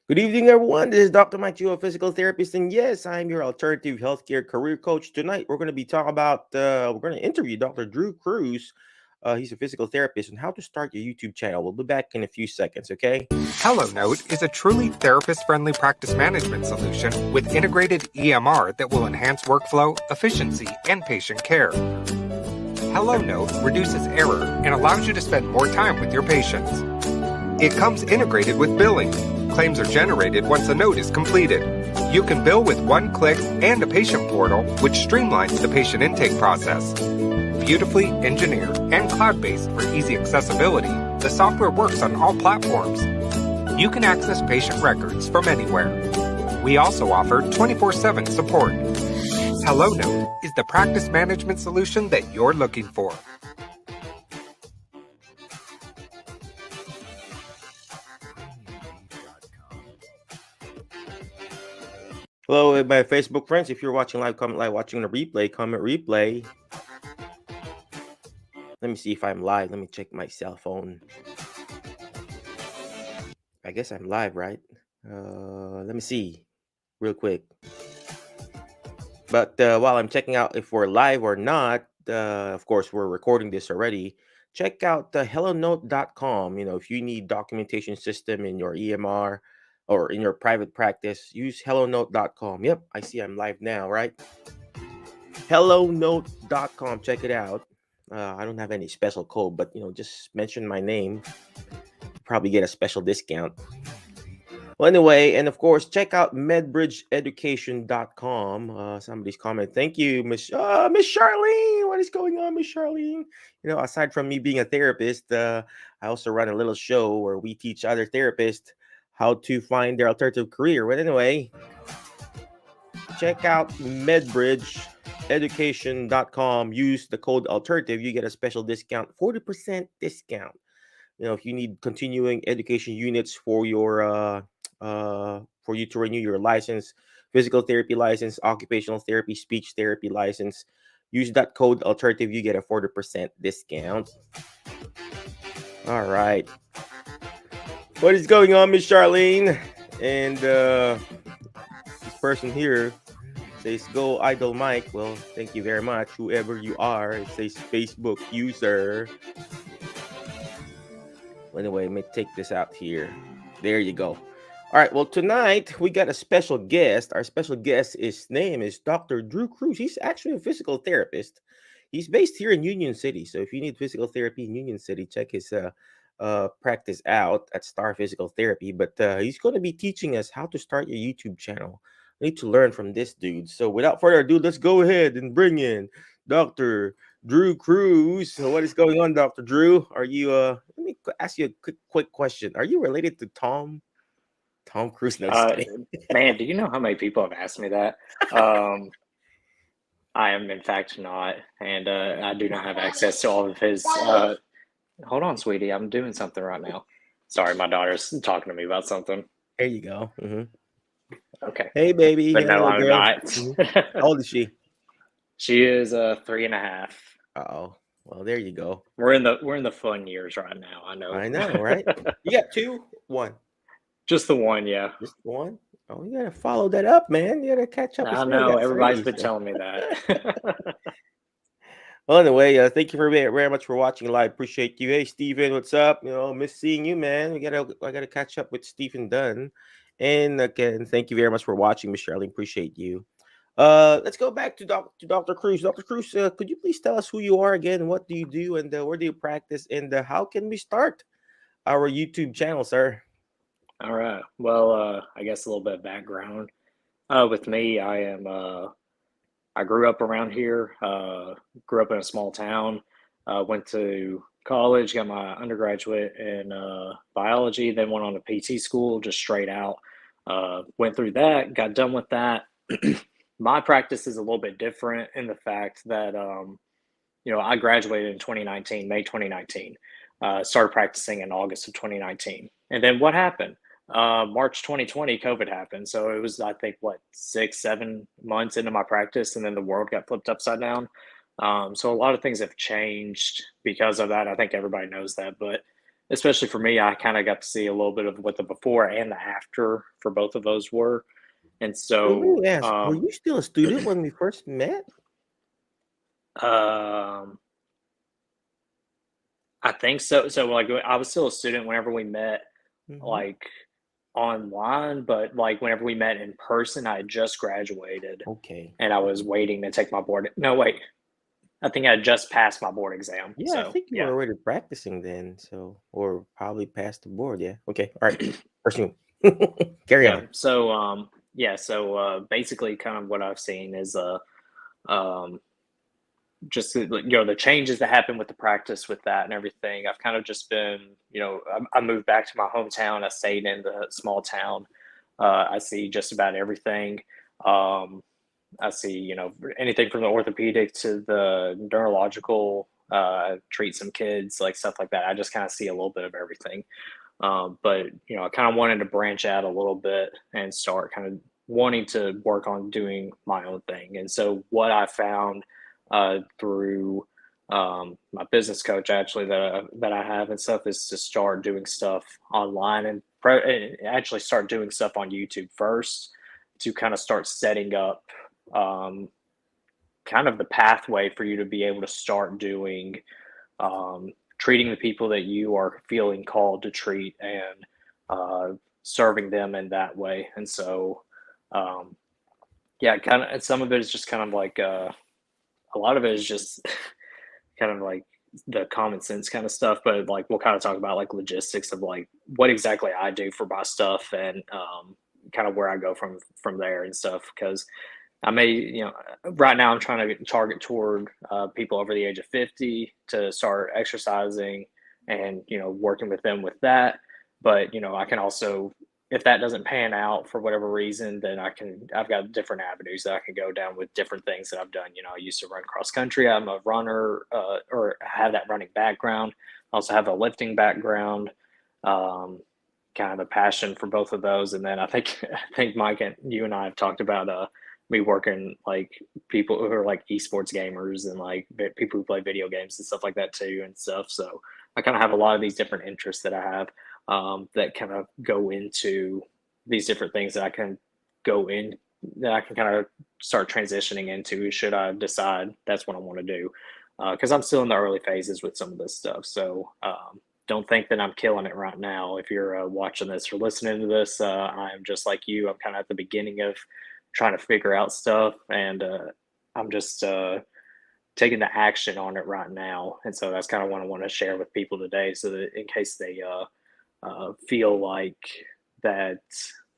Good evening, everyone. This is Dr. Mike, your physical therapist, and yes, I'm your alternative healthcare career coach. Tonight, we're going to be talking about, we're going to interview Dr. Drew Cruz. He's a physical therapist, and how to start your YouTube channel. We'll be back in a few seconds, okay? HelloNote is a truly therapist-friendly practice management solution with integrated EMR that will enhance workflow, efficiency, and patient care. HelloNote reduces error and allows you to spend more time with your patients. It comes integrated with billing. Claims are generated once a note is completed. You can bill with one click and a patient portal, which streamlines the patient intake process. Beautifully engineered and cloud-based for easy accessibility, the software works on all platforms. You can access patient records from anywhere. We also offer 24/7 support. HelloNote is the practice management solution that you're looking for. Hello, my Facebook friends. If you're watching live, comment live. Watching the replay, comment replay. Let me see if I'm live. Let me check my cell phone. I guess I'm live, right? Let me see real quick. But while I'm checking out if we're live or not, of course, we're recording this already. Check out hellonote.com. You know, if you need documentation system in your EMR or in your private practice, use hellonote.com. Yep, I see I'm live now, right? Hellonote.com. Check it out. I don't have any special code, but, just mention my name. Probably get a special discount. Well, anyway, and of course, check out medbridgeeducation.com. Somebody's comment. Thank you, Miss Charlene. What is going on, Miss Charlene? Aside from me being a therapist, I also run a little show where we teach other therapists how to find their alternative career. But anyway, check out medbridgeeducation.com. Use the code alternative. You get a special discount, 40% discount. If you need continuing education units for your for you to renew your license, physical therapy license, occupational therapy, speech therapy license, use that code alternative. You get a 40% discount. All right. What is going on, Miss Charlene? And this person here says, "Go Idol Mike." Well, thank you very much, whoever you are. It says Facebook user. Anyway, let me take this out here. There you go. All right. Well, tonight we got a special guest. Our special guest, his name is Dr. Drew Cruz. He's actually a physical therapist. He's based here in Union City. So if you need physical therapy in Union City, check his practice out at Star Physical Therapy. But he's going to be teaching us how to start your YouTube channel. We need to learn from this dude. So without further ado, let's go ahead and bring in Dr. Drew Cruz. So what is going on, Dr. Drew? Are you let me ask you a quick question. Are you related to Tom Cruise? No, just kidding. Man, do you know how many people have asked me that? I am in fact not, and I do not have access to all of his. Hold on, sweetie, I'm doing something right now. Sorry, my daughter's talking to me about something. There you go. Mm-hmm. Okay. Hey, baby. But no, I'm not. Mm-hmm. How old is she? She is 3.5. Oh, well, there you go. We're in the fun years right now. I know, right? You got 2, 1. Just the one, yeah. Just 1. Oh, you gotta follow that up, man. You gotta catch up. I know everybody's been telling me that. Well, anyway, thank you very much for watching live. Appreciate you. Hey, Steven, what's up? Miss seeing you, man. I gotta catch up with Stephen Dunn. And again, thank you very much for watching, Miss Charlene. Appreciate you. Let's go back to Dr. Cruz. Dr. Cruz, could you please tell us who you are again? What do you do, and where do you practice? And how can we start our YouTube channel, sir? All right. Well, I guess a little bit of background. With me, I grew up around here. Grew up in a small town. Went to college, got my undergraduate in biology, then went on to PT school, just straight out. Went through that, got done with that. My practice is a little bit different in the fact that, I graduated in 2019, May 2019. Started practicing in August of 2019. And then what happened? March 2020, COVID happened. So it was, I think, 6-7 months into my practice, and then the world got flipped upside down. So a lot of things have changed because of that. I think everybody knows that. But especially for me, I kind of got to see a little bit of what the before and the after for both of those were. And So let so, me ask, were you still a student when we first met? um, I think so. So like I was still a student whenever we met, Hmm. like online, but like whenever we met in person, I had just graduated Okay. and I was waiting to take my board. No, wait, I think I just passed my board exam. Yeah, I So think you yeah, were already practicing then, so or probably past the board. Yeah. Okay. All right. Resume. Carry yeah. on. So yeah. So basically, kind of what I've seen is um just the changes that happen with the practice with that and everything. I've kind of just been, I moved back to my hometown. I stayed in the small town. I see just about everything. um I see, anything from the orthopedic to the neurological, treat some kids, like stuff like that. I just kind of see a little bit of everything. But I kind of wanted to branch out a little bit and start kind of wanting to work on doing my own thing. And so what I found through my business coach actually that I have and stuff is to start doing stuff online and actually start doing stuff on YouTube first to kind of start setting up um, kind of the pathway for you to be able to start doing treating the people that you are feeling called to treat and uh, serving them in that way. And so, um, yeah, kind of some of it is just kind of like a lot of it is just kind of like the common sense kind of stuff, but like we'll kind of talk about like logistics of like what exactly I do for my stuff and kind of where I go from there and stuff. Because I may, right now I'm trying to target toward people over the age of 50 to start exercising and, working with them with that. But, I can also, if that doesn't pan out for whatever reason, then I've got different avenues that I can go down with different things that I've done. I used to run cross country. I'm a runner, or have that running background. I also have a lifting background. Um, Kind of a passion for both of those. And then I think Mike and you and I have talked about me working like people who are like esports gamers and like people who play video games and stuff like that too and stuff. So I kind of have a lot of these different interests that I have that kind of go into these different things that I can go in that I can kind of start transitioning into should I decide that's what I want to do. Because I'm still in the early phases with some of this stuff. So don't think that I'm killing it right now. If you're watching this or listening to this, I am just like you. I'm kind of at the beginning of trying to figure out stuff, and I'm just taking the action on it right now. And so that's kind of what I want to share with people today, so that in case they feel like that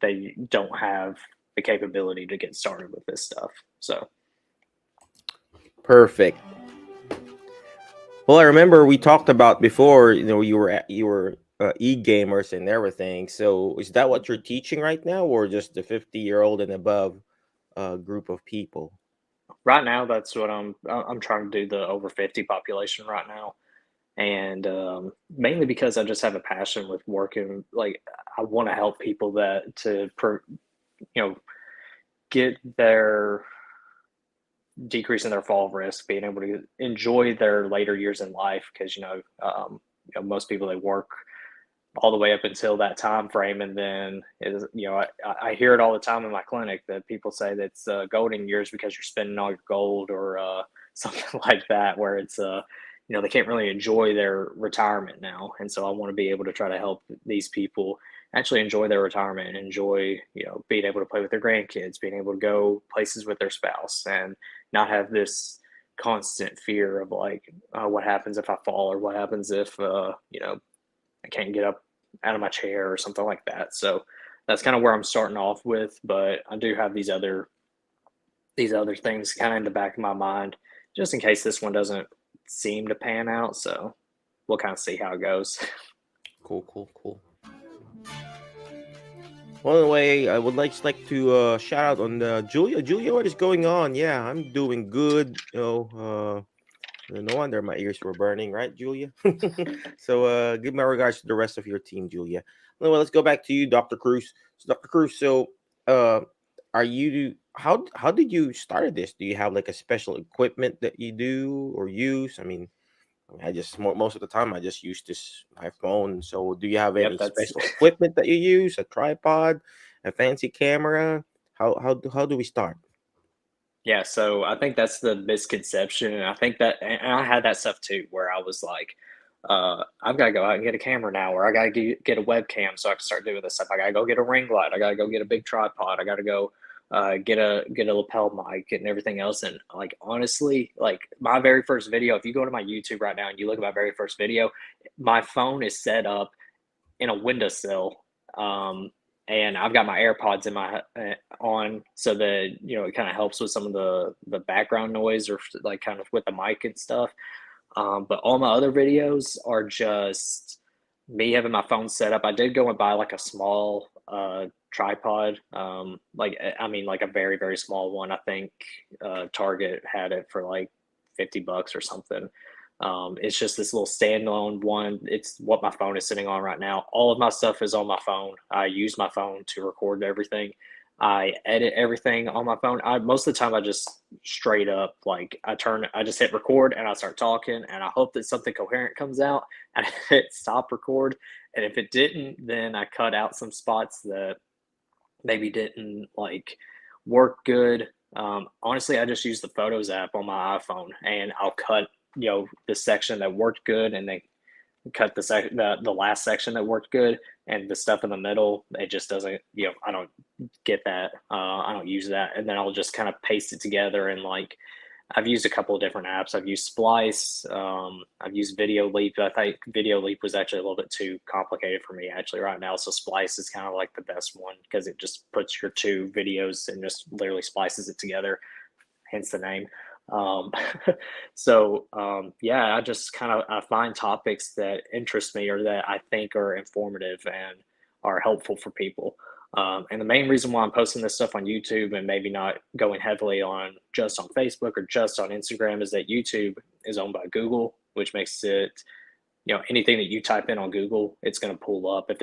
they don't have the capability to get started with this stuff. So Perfect. Well, I remember we talked about before. You were e-gamers and everything. So is that what you're teaching right now, or just the 50-year-old and above group of people? right now, that's what I'm trying to do, the over 50 population right now. And mainly because I just have a passion with working. Like I want to help people you know, get their decrease in their fall risk, being able to enjoy their later years in life. Because most people, they work all the way up until that time frame, and then I hear it all the time in my clinic that people say that it's golden years because you're spending all your gold or something like that, where it's they can't really enjoy their retirement now. And so I want to be able to try to help these people actually enjoy their retirement and enjoy being able to play with their grandkids, being able to go places with their spouse, and not have this constant fear of like, what happens if I fall, or what happens if I can't get up out of my chair or something like that. So that's kind of where I'm starting off with. But I do have these other things kind of in the back of my mind, just in case this one doesn't seem to pan out. So we'll kind of see how it goes. Cool, cool, cool. Well, anyway, I would like to shout out on Julia. Julia, what is going on? Yeah, I'm doing good. No wonder my ears were burning, right, Julia? So, give my regards to the rest of your team, Julia. Well, let's go back to you, Dr. Cruz. So, Dr. Cruz, so, are you how did you started this? Do you have like a special equipment that you do or use? I mean, I just most of the time I just use this my phone. So, do you have Yep, any that's special equipment that you use? A tripod, a fancy camera? How do we start? yeah. So I think that's the misconception, and I think that, and I had that stuff too, where I was like, I've got to go out and get a camera now, or I got to get a webcam so I can start doing this stuff. I got to go get a ring light. I got to go get a big tripod. I got to go get a lapel mic and everything else. And like honestly, like my very first video, if you go to my YouTube right now and you look at my very first video, my phone is set up in a windowsill. Um, and I've got my AirPods in my on, so that it kind of helps with some of the background noise, or like kind of with the mic and stuff. But all my other videos are just me having my phone set up. I did go and buy like a small tripod, I mean like a very very small one. I think Target had it for like $50 or something. It's just this little standalone one. It's what my phone is sitting on right now. All of my stuff is on my phone. I use my phone to record everything. I edit everything on my phone. I most of the time I just straight up like I just hit record and I start talking and I hope that something coherent comes out and I hit stop record. And if it didn't, then I cut out some spots that maybe didn't like work good. Honestly, I just use the Photos app on my iPhone and I'll cut the section that worked good and then cut the last section that worked good, and the stuff in the middle it just doesn't. I don't get that. I don't use that, and then I'll just kind of paste it together. And like I've used a couple of different apps. I've used Splice. I've used Video Leap. I think Video Leap was actually a little bit too complicated for me actually right now. So Splice is kind of like the best one because it just puts your two videos and just literally splices it together. Hence the name. Um, yeah, I just kind of I find topics that interest me or that I think are informative and are helpful for people. And the main reason why I'm posting this stuff on YouTube and maybe not going heavily on just on Facebook or just on Instagram is that YouTube is owned by Google, which makes it, anything that you type in on Google, it's going to pull up if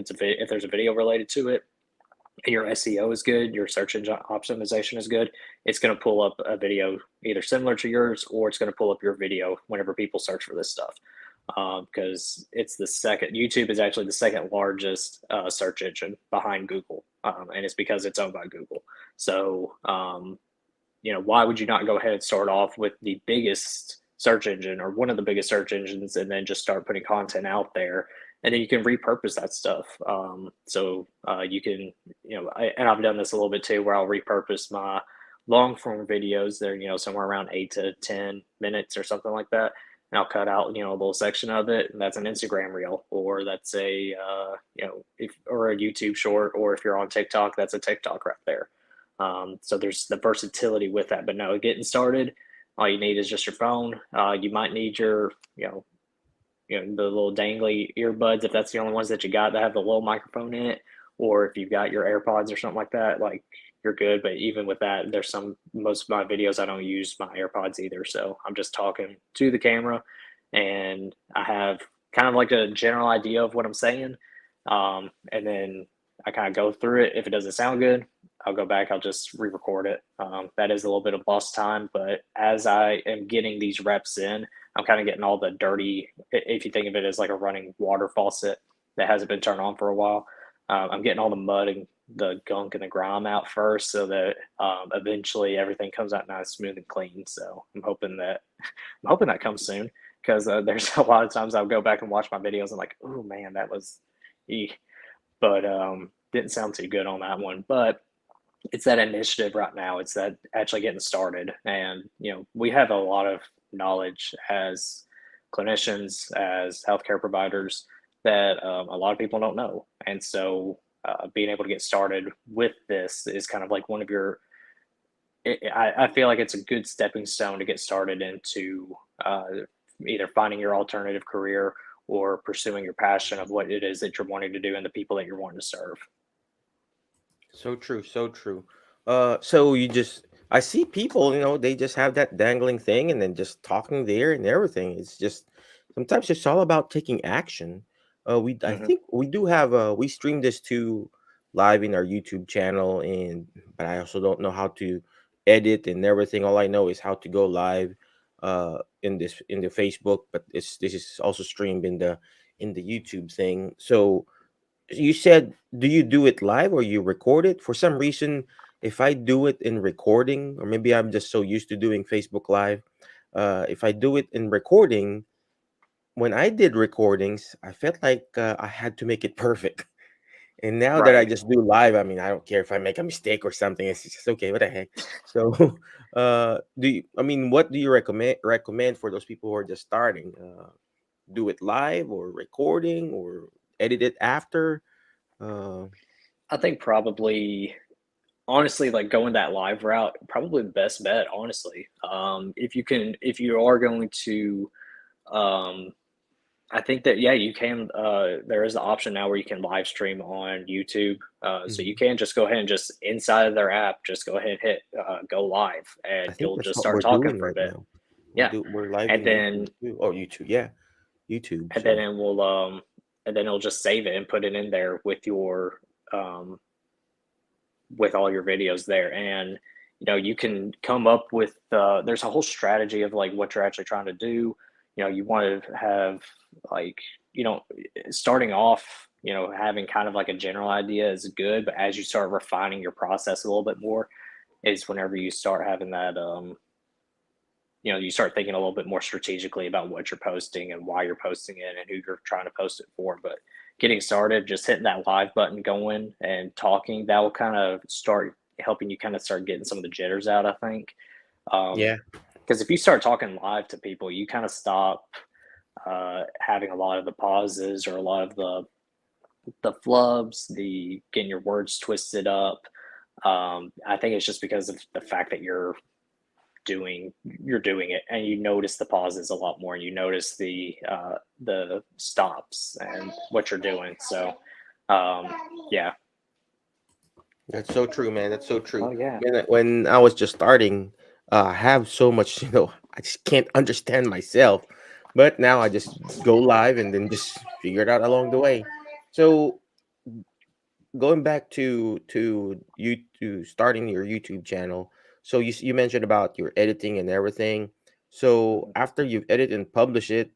there's a video related to it and your SEO is good, your search engine optimization is good, it's going to pull up a video either similar to yours or it's going to pull up your video whenever people search for this stuff. Because YouTube is actually the second largest search engine behind Google, and it's because it's owned by Google. So, why would you not go ahead and start off with the biggest search engine or one of the biggest search engines and then just start putting content out there? And then you can repurpose that stuff. You can, and I've done this a little bit too, where I'll repurpose my long form videos. They're, somewhere around 8 to 10 minutes or something like that. And I'll cut out, a little section of it, and that's an Instagram reel, or that's or a YouTube short, or if you're on TikTok, that's a TikTok right there. So there's the versatility with that. But no, getting started, all you need is just your phone. You might need your, the little dangly earbuds if that's the only ones that you got that have the little microphone in it, or if you've got your AirPods or something like that, like you're good. But even with that, most of my videos I don't use my AirPods either, so I'm just talking to the camera, and I have kind of like a general idea of what I'm saying, and then I kind of go through it. If it doesn't sound good, I'll go back, I'll just re-record it. That is a little bit of lost time, but as I am getting these reps in, I'm kind of getting all the dirty, if you think of it as like a running water faucet that hasn't been turned on for a while. I'm getting all the mud and the gunk and the grime out first, so that eventually everything comes out nice, smooth, and clean. So I'm hoping that comes soon, because there's a lot of times I'll go back and watch my videos and like, oh man, that was, but didn't sound too good on that one. But it's that initiative right now. It's that actually getting started, and we have a lot of knowledge as clinicians, as healthcare providers, that a lot of people don't know. And so being able to get started with this is kind of like one of your, I feel like it's a good stepping stone to get started into either finding your alternative career or pursuing your passion of what it is that you're wanting to do and the people that you're wanting to serve. So true, so true. I see people, they just have that dangling thing and then just talking there and everything. It's just sometimes it's all about taking action. I Mm-hmm. think we do have we stream this to live in our YouTube channel, but I also don't know how to edit and everything. All I know is how to go live. in the Facebook, but this is also streamed in the YouTube thing. So you said, do you do it live or you record it? For some reason, if I do it in recording, or maybe I'm just so used to doing Facebook Live, if I do it in recording, when I did recordings, I felt like I had to make it perfect. And now that I Right. just do live, I mean, I don't care if I make a mistake or something. It's just okay. What the heck? So, I mean, what do you recommend for those people who are just starting? Do it live or recording or edit it after? Uh, I think probably honestly, like going that live route, probably the best bet, honestly. If you are going to, um, I think that yeah, you can. There is the option now where you can live stream on YouTube, so you mhm. can just go ahead and just inside of their app, just go ahead and hit go live, I and think you'll that's just what start we're talking doing for a right bit. now. Yeah, We're live and in YouTube then too. Oh, YouTube, yeah, YouTube. and then So it will and then it'll just save it and put it in there um, with all your videos there. And you can come up with there's a whole strategy of like what you're actually trying to do. You want to have like you know starting off, having kind of like a general idea is good, but as you start refining your process a little bit more is whenever you start having that you start thinking a little bit more strategically about what you're posting and why you're posting it and who you're trying to post it for. But getting started, just hitting that live button going and talking, that will kind of start helping you kind of start getting some of the jitters out, I think. yeah, Because if you start talking live to people, you kind of stop having a lot of the pauses or a lot of the flubs, the getting your words twisted up. I think it's just because of the fact that you're doing it and you notice the pauses a lot more and you notice the stops and what you're doing. So um yeah. that's so true, man. That's so Oh true. yeah. When I was just starting, I have so much, I just can't understand myself. But now I just go live and then just figure it out along the way. So going back to you to starting your YouTube channel. So you mentioned about your editing and everything. So after you've edited and publish it,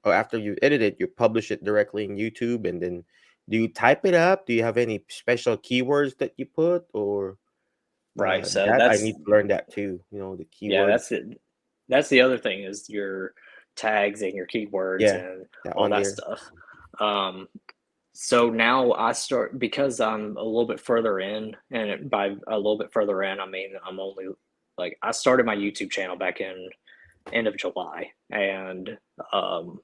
or after you edit it, you publish it directly in YouTube, and then do you type it up? Do you have any special keywords that you put, or Right, so that I that's need to learn that too? The yeah, keywords. that's the other thing is your tags and your keywords Yeah, and that all on that there. stuff. um so now I start because I'm a little bit further in, and by a little bit further in I mean I'm only like I started my YouTube channel back in end of July, and um,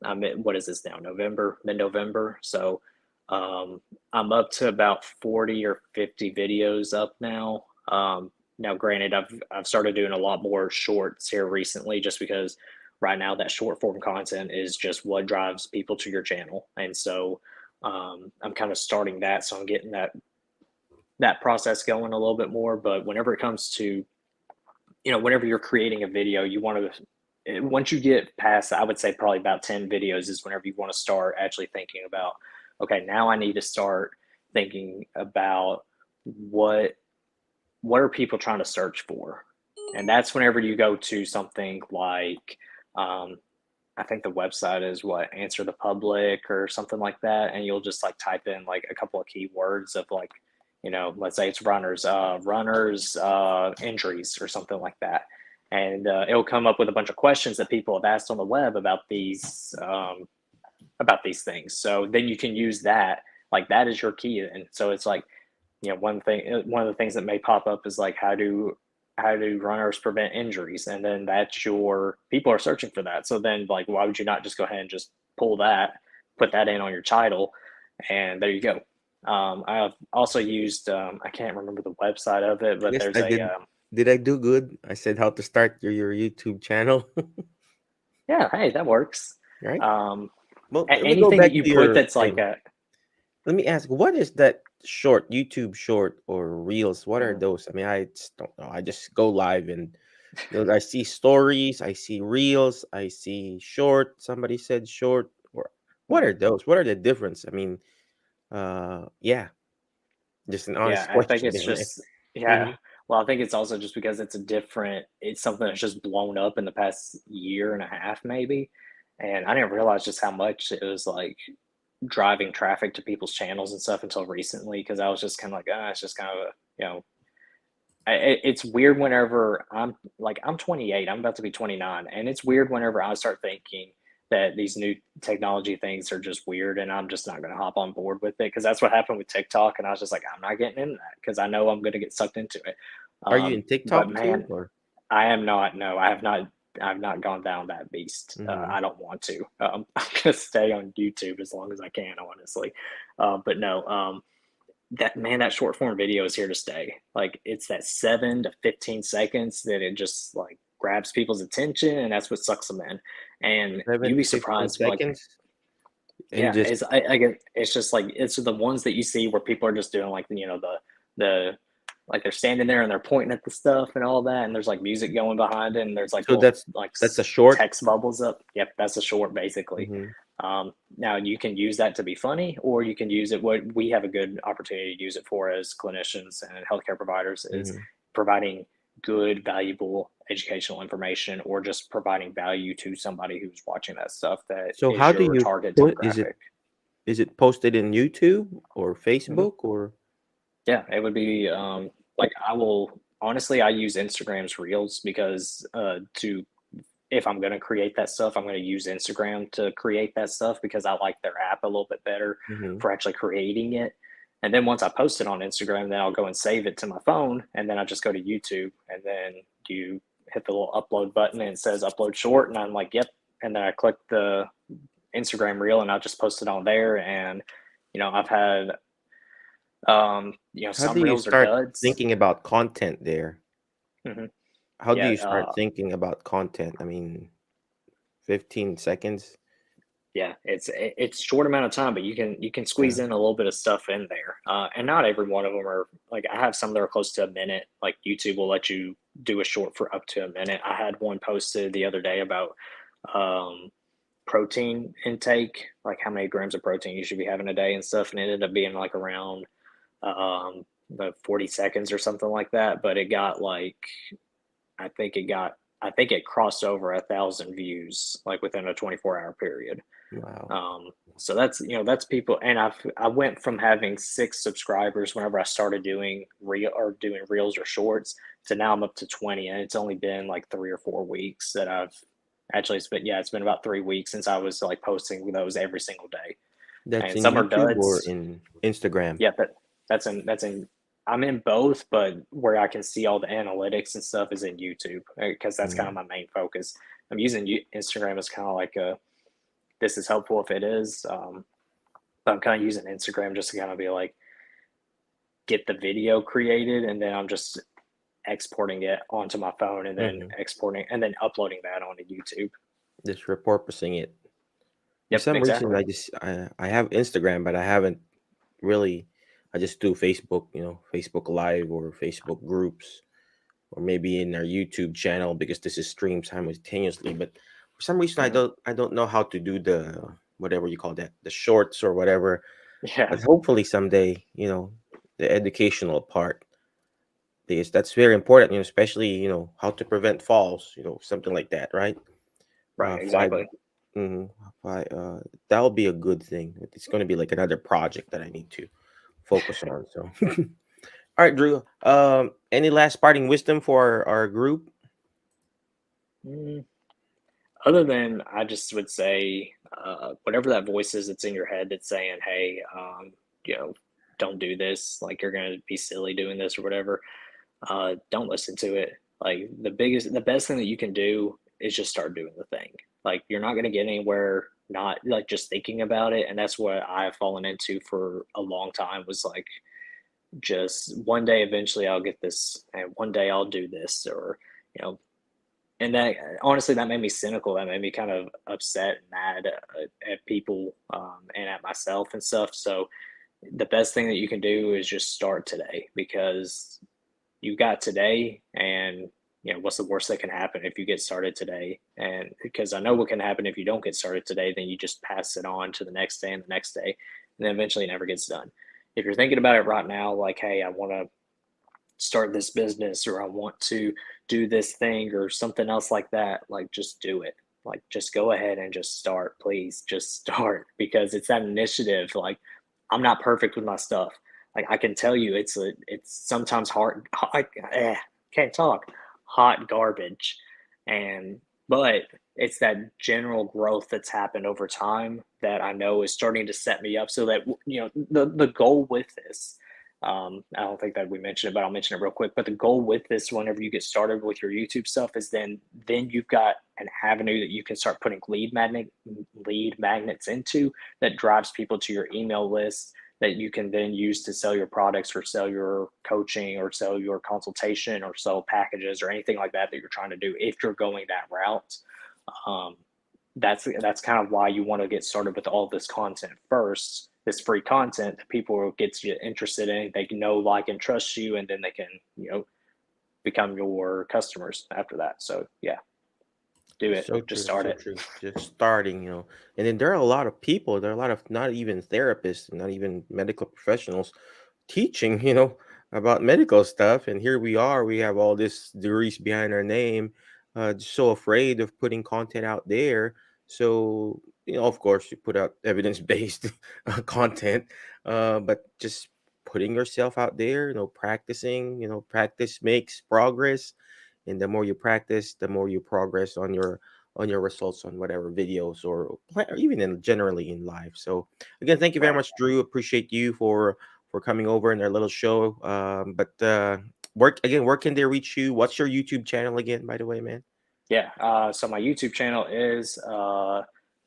I'm in, what is this now? November, mid-November. So I'm up to about 40 or 50 videos up now. Now, granted, I've started doing a lot more shorts here recently, just because right now that short form content is just what drives people to your channel, and so I'm kind of starting that. So I'm getting that process going a little bit more. But whenever it comes to whenever you're creating a video, you want to, once you get past, I would say probably about 10 videos is whenever you want to start actually thinking about, okay, now I need to start thinking about what, what are people trying to search for? And that's whenever you go to something like, um, I think the website is what Answer the Public or something like that, and you'll just like type in like a couple of keywords of like, let's say it's runners injuries or something like that, and it'll come up with a bunch of questions that people have asked on the web about these things. So then you can use that, like that is your key, and so it's like one of the things that may pop up is like how do runners prevent injuries, and then that's your people are searching for that. So then like why would you not just go ahead and just pull that, put that in on your title, and there you go. I've also used I can't remember the website of it, I but guess there's I a did. Did I do good? I said how to start your YouTube channel, yeah, hey, that works. right? um, Well, let me go Anything that back you to put your that's like thing. a Let me ask, what is that short, YouTube short or reels? What are Mhm. those? I mean, I just don't know. I just go live and I see stories, I see reels, I see short. Somebody said short. Or what are Mhm. those? What are the difference? I mean, yeah, just an Yeah, honest I think question it's there, man. just yeah. Mhm. Well, I think it's also just because it's something that's just blown up in the past year and a half, maybe. And I didn't realize just how much it was like driving traffic to people's channels and stuff until recently, because I was just kind of like, it's just kind of a, you know, it's weird whenever I'm 28, I'm about to be 29, and it's weird whenever I start thinking that these new technology things are just weird, and I'm just not going to hop on board with it, because that's what happened with TikTok, and I was just like, I'm not getting into that because I know I'm going to get sucked into it. Are you in But TikTok too, man, or? I am not. No, I have not. I've not gone down that beast. Mhm. I don't want to. I'm gonna stay on YouTube as long as I can, honestly. But no, that man, that short form video is here to stay. Like it's that 7 to 15 seconds that it just like grabs people's attention, and that's what sucks them in. And Seven you'd be to 15 surprised, like, seconds, and yeah, just I get it's just like it's the ones that you see where people are just doing like the like they're standing there and they're pointing at the stuff and all that, and there's like music going behind it, and there's like so little that's like that's a short. text bubbles up. Yep, that's a short basically. Mhm. Now you can use that to be funny, or you can use it. What we have a good opportunity to use it for as clinicians and healthcare providers is Mhm. providing good, valuable educational information, or just providing value to somebody who's watching that stuff that So is how do your you target put? Is it demographic. is it posted in YouTube or Mhm. Facebook or? Yeah, it would be like I will honestly I use Instagram's Reels because to if I'm going to create that stuff, I'm going to use Instagram to create that stuff because I like their app a little bit better Mhm. for actually creating it. And then once I post it on Instagram, then I'll go and save it to my phone, and then I just go to YouTube, and then you hit the little upload button and it says upload short, and I'm like, yep. And then I click the Instagram reel and I'll just post it on there. And I've had How do some you reels are start duds. thinking about content there? Hmm. How do Yeah, you start thinking about content? I mean, 15 seconds. yeah, it's short amount of time, but you can squeeze Yeah. in a little bit of stuff in there. And not every one of them are like I have some that are close to a minute. Like YouTube will let you do a short for up to a minute. I had one posted the other day about um, protein intake, like how many grams of protein you should be having a day and stuff, and it ended up being like around the 40 seconds or something like that. But it got like I think it crossed over 1,000 views like within a 24-hour period. Wow. So that's people, and I went from having 6 subscribers whenever I started doing doing reels or shorts to now I'm up to 20, and it's only been like 3 or 4 weeks that I've actually it's been about 3 weeks since I was like posting those every single day, That's and in some are YouTube or duds. in Instagram? Yeah, that's in I'm in both, but where I can see all the analytics and stuff is in YouTube because that's kind of Mm. my main focus. I'm using Instagram as kind of like a this is helpful if it is. But I'm kind of using Instagram just to kind of be like get the video created, and then I'm just exporting it onto my phone, and then Mhm. exporting and then uploading that onto YouTube. Just repurposing it. For Yep, some reason, exactly. I have Instagram, but I haven't really. I just do Facebook, Facebook Live or Facebook groups, or maybe in our YouTube channel because this is streamed simultaneously. But for some reason, I Hmm. don't know how to do the whatever you call that, the shorts or whatever. Yeah, But hopefully someday, the educational part, because that's very important, especially how to prevent falls, something like that, right? right, Five. exactly. Mhm, five. That'll be a good thing. It's going to be like another project that I need to focus on. So, all right, Drew. Any last parting wisdom for our group? Mm, Other than I just would say, whatever that voice is that's in your head that's saying, "Hey, you know, don't do this. Like you're gonna be silly doing this or whatever." Don't listen to it. Like the best thing that you can do is just start doing the thing. Like you're not going to get anywhere not like just thinking about it. And that's what I've fallen into for a long time was like just one day eventually I'll get this and one day I'll do this or you know and that honestly that made me cynical. That made me kind of upset and mad at people and at myself and stuff. So the best thing that you can do is just start today because you got today and what's the worst that can happen if you get started today, and because I know what can happen if you don't get started today, then you just pass it on to the next day and the next day, and then eventually it never gets done. If you're thinking about it right now like, hey, I want to start this business, or I want to do this thing or something else like that, like just do it. Like just go ahead and just start, please. Just start, because it's that initiative. Like I'm not perfect with my stuff. Like I can tell you it's sometimes can't talk, hot garbage. And but it's that general growth that's happened over time that I know is starting to set me up so that, the goal with this, I don't think that we mentioned it, but I'll mention it real quick. But the goal with this, whenever you get started with your YouTube stuff, is then you've got an avenue that you can start putting lead magnets into, that drives people to your email list, that you can then use to sell your products or sell your coaching or sell your consultation or sell packages or anything like that you're trying to do, if you're going that route. That's kind of why you want to get started with all this content first, this free content that people will get you interested in. They can know, like, and trust you, and then they can, become your customers after that. So yeah, do it. So Just true, start so it. true. Just starting, and then there are a lot of people. There are a lot of not even therapists, not even medical professionals teaching, about medical stuff. And here we are. We have all this degrees behind our name, just so afraid of putting content out there. So, of course, you put out evidence-based content, but just putting yourself out there, practicing, practice makes progress, and the more you practice, the more you progress on your results on whatever videos or even generally in life. So again, thank you very Right. much, Drew. Appreciate you for coming over in our little show. But where can they reach you? What's your YouTube channel again, by the way, man? Yeah. So my YouTube channel is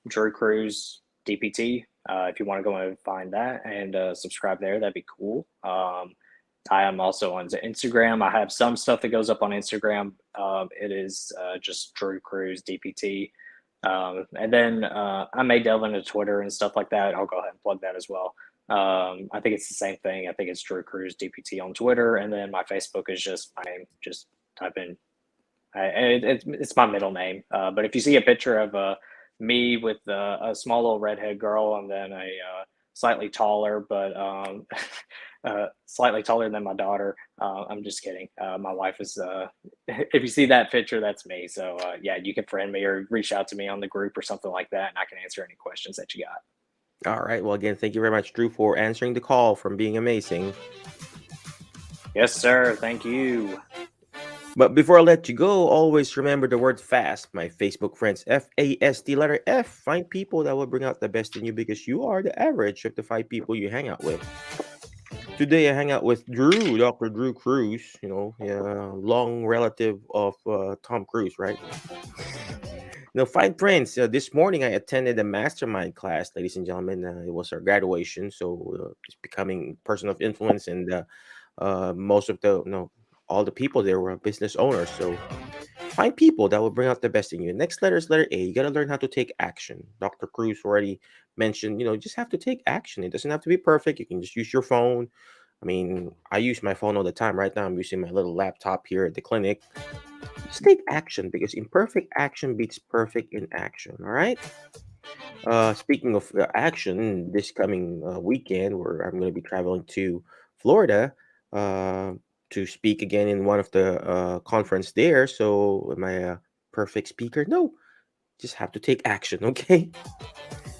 Drew Cruz DPT. If you want to go and find that and subscribe there, that'd be cool. I am also on Instagram. I have some stuff that goes up on Instagram. It is just Drew Cruz DPT. And then I may delve into Twitter and stuff like that. I'll go ahead and plug that as well. I think it's the same thing. I think it's Drew Cruz DPT on Twitter. And then my Facebook is just my name. Just type in. It's my middle name. But if you see a picture of me with a small little redhead girl, and then a slightly taller, but slightly taller than my daughter. I'm just kidding. My wife is, if you see that picture, that's me. So yeah, you can friend me or reach out to me on the group or something like that, and I can answer any questions that you got. All right. Well, again, thank you very much, Drew, for answering the call, from being amazing. Yes, sir. Thank you. But before I let you go, always remember the word FAST. My Facebook friends, FAST, letter F. Find people that will bring out the best in you, because you are the average of the 5 people you hang out with. Today I hang out with Drew, Dr. Drew Cruz, long relative of Tom Cruise, right? Fine friends. This morning I attended a mastermind class, ladies and gentlemen. It was our graduation, so it's becoming person of influence, and most of all the people there were business owners. So find people that will bring out the best in you. Next letter is letter A. You got to learn how to take action. Dr. Cruz already mentioned, just have to take action. It doesn't have to be perfect. You can just use your phone. I mean, I use my phone all the time. Right now, I'm using my little laptop here at the clinic. Just take action, because imperfect action beats perfect in action. All right. Speaking of action, this coming weekend, where I'm going to be traveling to Florida to speak again in one of the conference there. So am I a perfect speaker? No, just have to take action. Okay.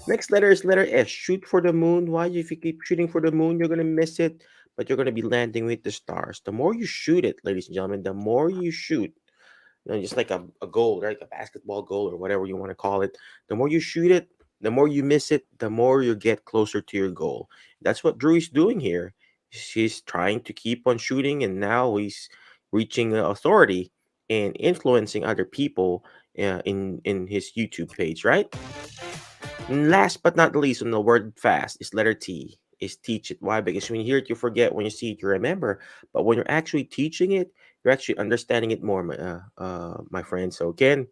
Next letter is letter S. Shoot for the moon. Why? If you keep shooting for the moon, you're gonna miss it, but you're gonna be landing with the stars. The more you shoot it, ladies and gentlemen, the more you shoot, just like a goal, right? A basketball goal or whatever you want to call it. The more you shoot it, the more you miss it, the more you get closer to your goal. That's what Drew is doing here. He's trying to keep on shooting, and now he's reaching authority and influencing other people in his YouTube page, right? And last but not least, on the word fast is letter T. Is teach it. Why? Because when you hear it, you forget. When you see it, you remember. But when you're actually teaching it, you're actually understanding it more, my friend. So again,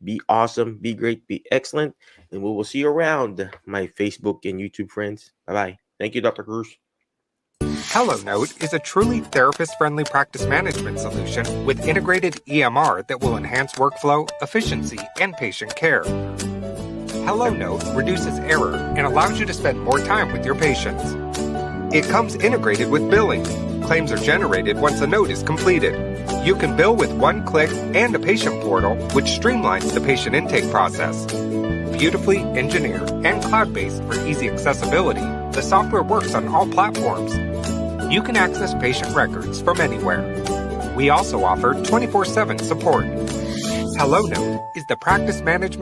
be awesome, be great, be excellent, and we will see you around, my Facebook and YouTube friends. Bye bye. Thank you, Dr. Cruz. HelloNote is a truly therapist-friendly practice management solution with integrated EMR that will enhance workflow, efficiency, and patient care. HelloNote reduces error and allows you to spend more time with your patients. It comes integrated with billing. Claims are generated once a note is completed. You can bill with one click and a patient portal, which streamlines the patient intake process. Beautifully engineered and cloud-based for easy accessibility, the software works on all platforms. You can access patient records from anywhere. We also offer 24/7 support. HelloNote is the practice management